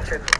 chetu.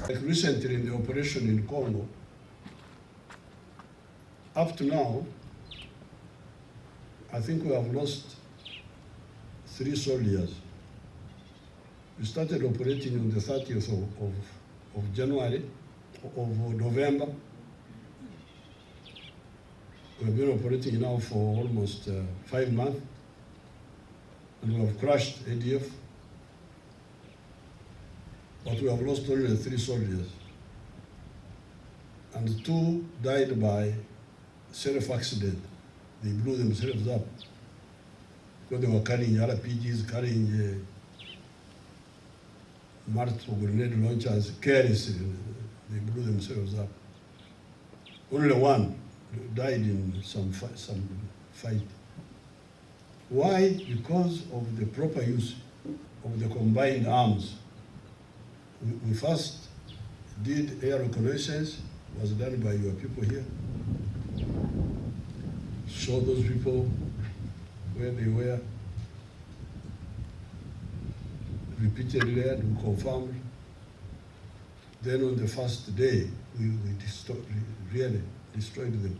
Like recently in the operation in Congo, up to now, I think we have lost 3 soldiers. We started operating on the 30th of January, of November. We've been operating now for almost 5 months, and we have crushed ADF. But we have lost only 3 soldiers. And 2 died by self-accident. They blew themselves up because they were carrying RPGs, carrying multiple grenade launchers carelessly. They blew themselves up. Only 1 died in some fight. Why? Because of the proper use of the combined arms. We first did air reconnaissance, was done by your people here. Show those people where they were. Repeatedly, we confirmed. Then on the first day, we really destroyed them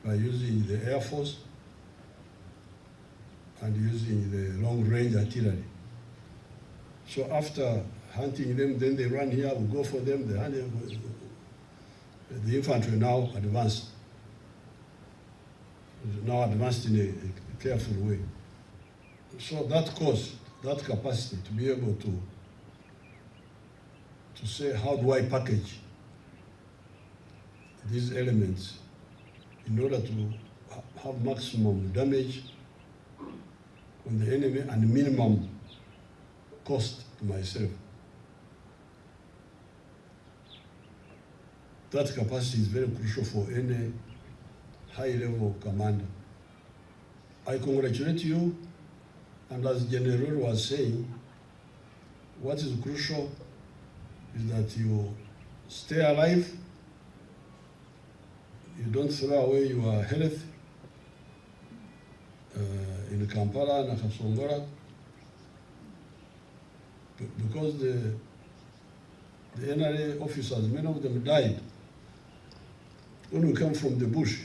by using the Air Force and using the long-range artillery. So after hunting them, then they run here, we go for them, the infantry now advanced. Now advanced in a careful way. So that course, that capacity to be able to say, how do I package these elements in order to have maximum damage on the enemy and minimum cost to myself. That capacity is very crucial for any high-level commander. I congratulate you, and as General was saying, what is crucial is that you stay alive, you don't throw away your health in Kampala and Kasongora, because the NRA officers, many of them died when we came from the bush,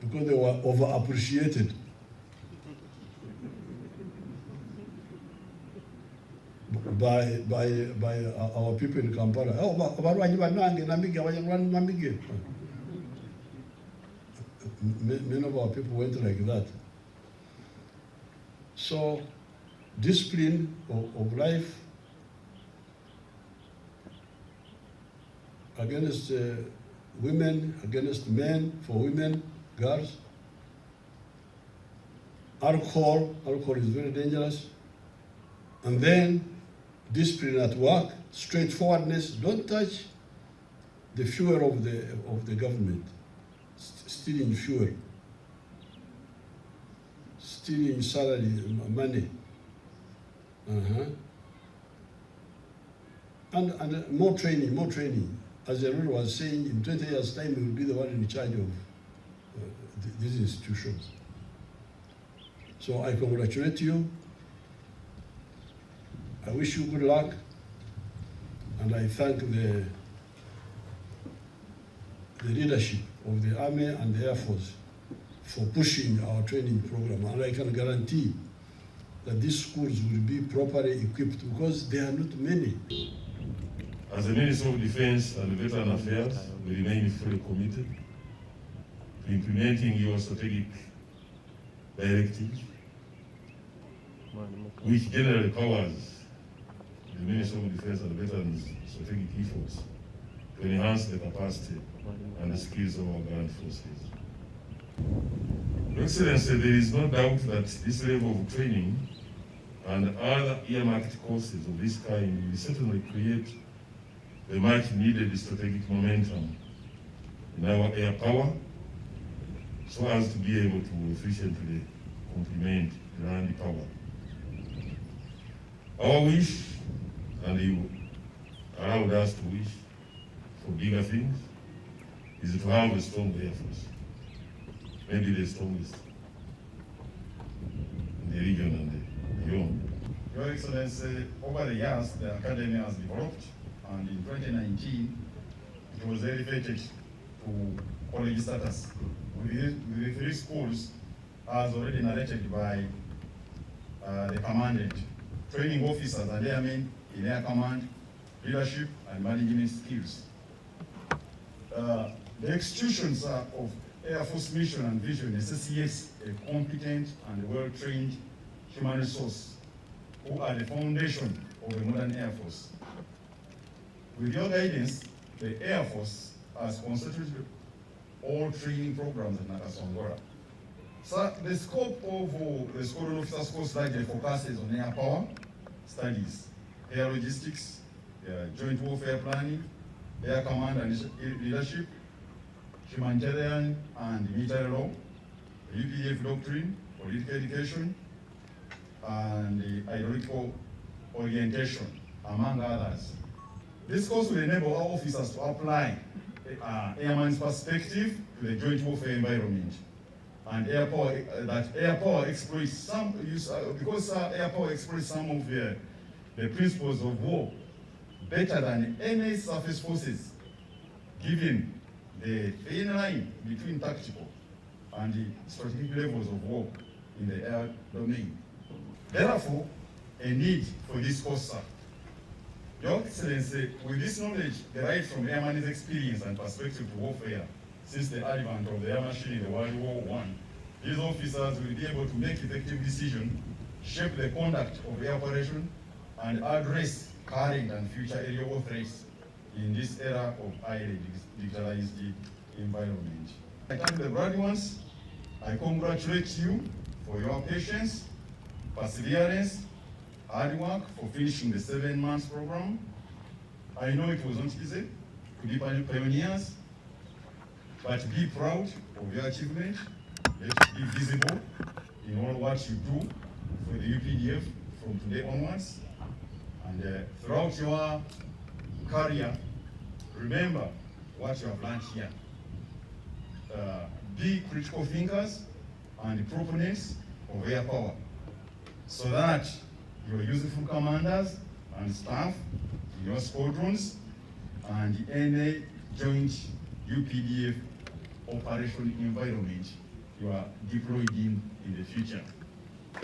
because they were overappreciated. By our people in Kampala. Oh, many of our people went like that. So, discipline of life against women, against men, for women, girls. Alcohol is very dangerous. And then discipline at work, straightforwardness. Don't touch the fuel of the government. Stealing fuel, stealing salary, money. And more training. As the rule was saying, in 20 years' time, we will be the one in charge of these institutions. So I congratulate you. I wish you good luck, and I thank the leadership of the Army and the Air Force for pushing our training program. And I can guarantee that these schools will be properly equipped because there are not many. As the Minister of Defense and Veteran Affairs, we remain fully committed to implementing your strategic directives, which generally covers the Minister of Defense and Veterans' strategic efforts to enhance the capacity and the skills of our ground forces. Your Excellency, there is no doubt that this level of training and other earmarked courses of this kind will certainly create the much needed strategic momentum in our air power, so as to be able to efficiently complement the land power. Our wish, and you allowed us to wish for bigger things, is to have a strong Air Force, maybe the strongest in the region and beyond. Your Excellency, over the years, the Academy has developed, and in 2019, it was elevated to college status. With the 3 schools, as already narrated by the commandant, training officers and airmen in air command, leadership, and management skills. The executions of Air Force mission and vision necessitates a competent and well-trained human resource who are the foundation of a modern Air Force. With your guidance, the Air Force has constituted all training programs in Nakasongola. So the scope of the Squadron Officers course largely focuses on air power studies, air logistics, joint warfare planning, air command and leadership, humanitarian and military law, UPDF doctrine, political education, and the ideological orientation, among others. This course will enable our officers to apply airman's perspective to the joint warfare environment. And air power exploits some because air power exploits some of the principles of war better than any surface forces, given the thin line between tactical and the strategic levels of war in the air domain. Therefore, a need for this course, sir. Your Excellency, with this knowledge derived from airman's experience and perspective to warfare, since the advent of the air machine in the World War I, these officers will be able to make effective decisions, shape the conduct of the operation, and address current and future aerial threats in this era of highly digitalized environment. I thank the graduates. I congratulate you for your patience, perseverance, hard work for finishing the 7 months program. I know it wasn't easy to be pioneers, but be proud of your achievement. Let it be visible in all what you do for the UPDF from today onwards. And throughout your career, remember what you have learned here. Be critical thinkers and proponents of air power, so that your useful commanders and staff in your squadrons and any joint UPDF operation environment you are deployed in the future.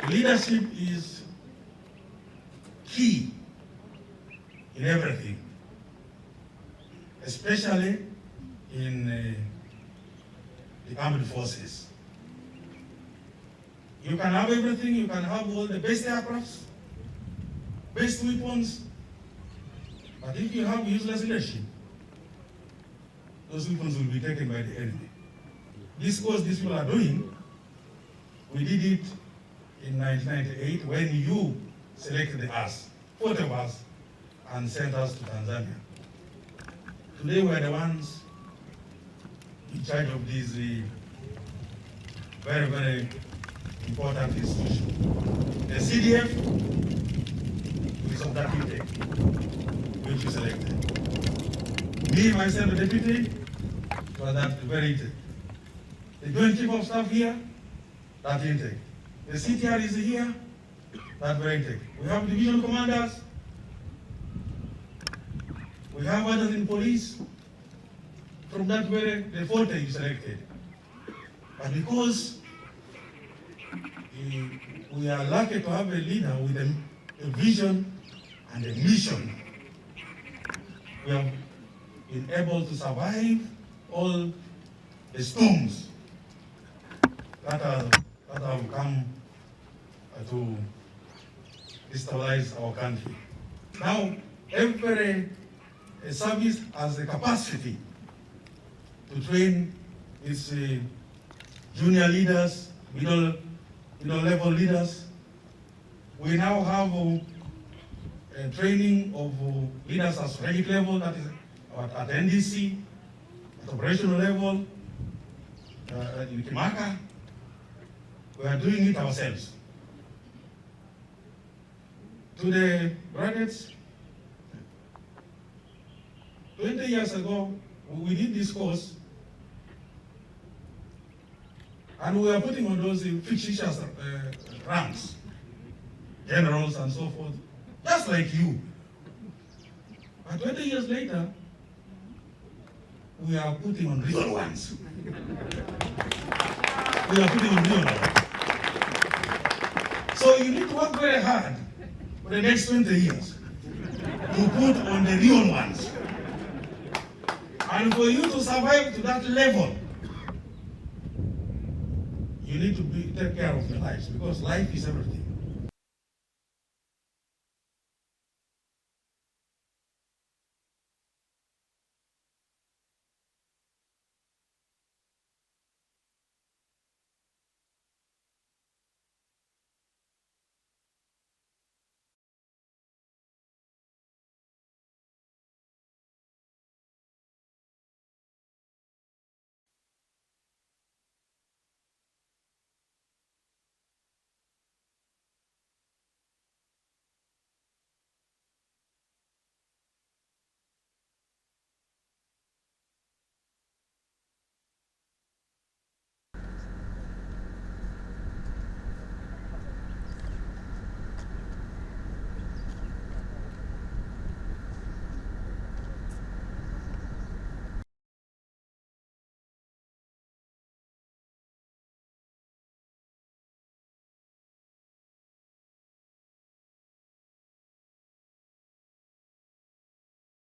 Leadership is key in everything, especially in the armed forces. You can have everything, you can have all the best aircrafts, best weapons, but if you have useless leadership, those weapons will be taken by the enemy. This course these people are doing, we did it in 1998 when you selected us, 40 of us, and sent us to Tanzania. Today we're the ones in charge of this very, very important institution. The CDF is of that intake, which you selected. Me, myself, the deputy, was that very intake. The Joint Chief of Staff here, that intake. The CTR is here, that very intake. We have division commanders. We have others in police. From that very, the 40 you selected. But because we are lucky to have a leader with a vision and a mission, we have been able to survive all the storms that have come to destabilize our country. Now, every service has the capacity to train its junior leaders, middle level leaders. We now have a training of leaders at strategic level, that is at NDC, at operational level, in Kimaka. We are doing it ourselves. To the graduates, 20 years ago, we did this course, and we were putting on those fictitious ranks, generals and so forth, just like you. But 20 years later, we are putting on real ones. We are putting on real ones. So you need to work very hard for the next 20 years to put on the real ones. And for you to survive to that level, you need to take care of your lives, because life is everything.